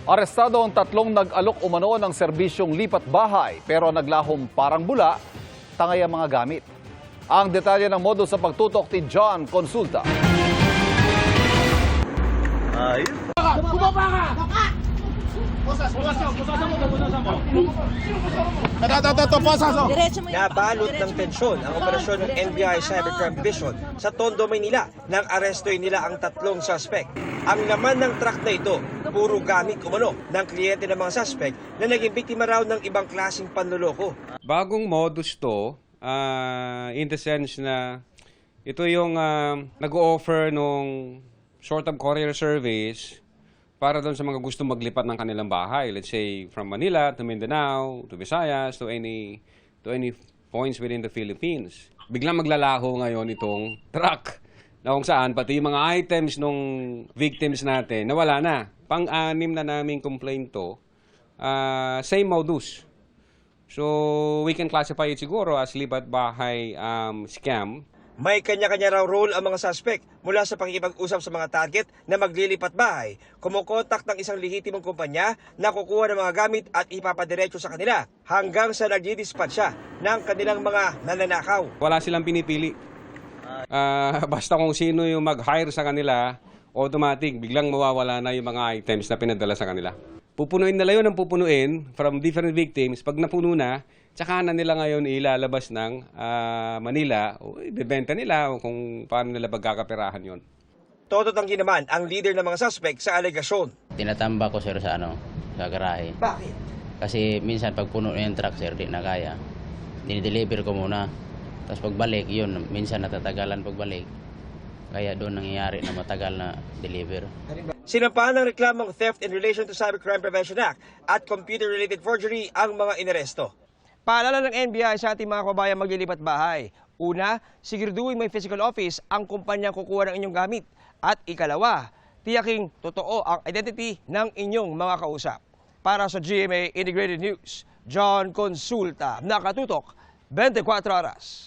Arestado ang tatlong nag-alok umano ng serbisyong lipat bahay pero naglahom parang bula, tangay ang mga gamit. Ang detalye ng modus sa pagtutok ni John Consulta. Nabalot ng tensyon ang operasyon ng NBI Cybercrime Division sa Tondo, Maynila nang arestoin nila ang tatlong suspect. Ang laman ng truck na ito, puro gamit umano ng kliyente ng mga suspect na naging biktima raw ng ibang klaseng panloloko. Bagong modus to, in the sense na ito yung nag-o-offer nung short-term courier service para doon sa mga gusto maglipat ng kanilang bahay. Let's say from Manila to Mindanao, to Visayas, to any points within the Philippines. Biglang maglalaho ngayon itong truck na kung saan pati yung mga items nung victims natin nawala na. Pang-anim na naming complaint to, same modus. So we can classify it siguro as lipat bahay scam. May kanya-kanya raw role ang mga suspect mula sa pakikipag-usap sa mga target na maglilipat bahay, kumukontak ng isang lehitimong kumpanya na kukuha ng mga gamit at ipapadiretso sa kanila hanggang sa nagdi-dispatch siya ng kanilang mga nananakaw. Wala silang pinipili. Basta kung sino yung mag-hire sa kanila, automatic, biglang mawawala na yung mga items na pinadala sa kanila. Pupunuin nila yun ang pupunuin from different victims. Pag napuno na, tsaka na nila ngayon ilalabas ng Manila o ibebenta nila o kung paano nila pagkakaperahan yon. Todo tanggi naman ang leader ng mga suspect sa alegasyon. Tinatamba ko sir sa garahe. Bakit? Kasi minsan pag puno na yung truck sir, di na kaya. Dinideliver ko muna. Tapos pagbalik, yun, minsan natatagalan pagbalik. Kaya doon nangyayari na matagal na deliver. Sinampahan ng reklamong theft in relation to Cybercrime Prevention Act at computer-related forgery ang mga inaresto. Paalala ng NBI sa ating mga kabayan maglilipat bahay. Una, siguraduhin may physical office ang kumpanyang kukuha ng inyong gamit. At ikalawa, tiyaking totoo ang identity ng inyong mga kausap. Para sa GMA Integrated News, John Consulta, nakatutok 24 oras.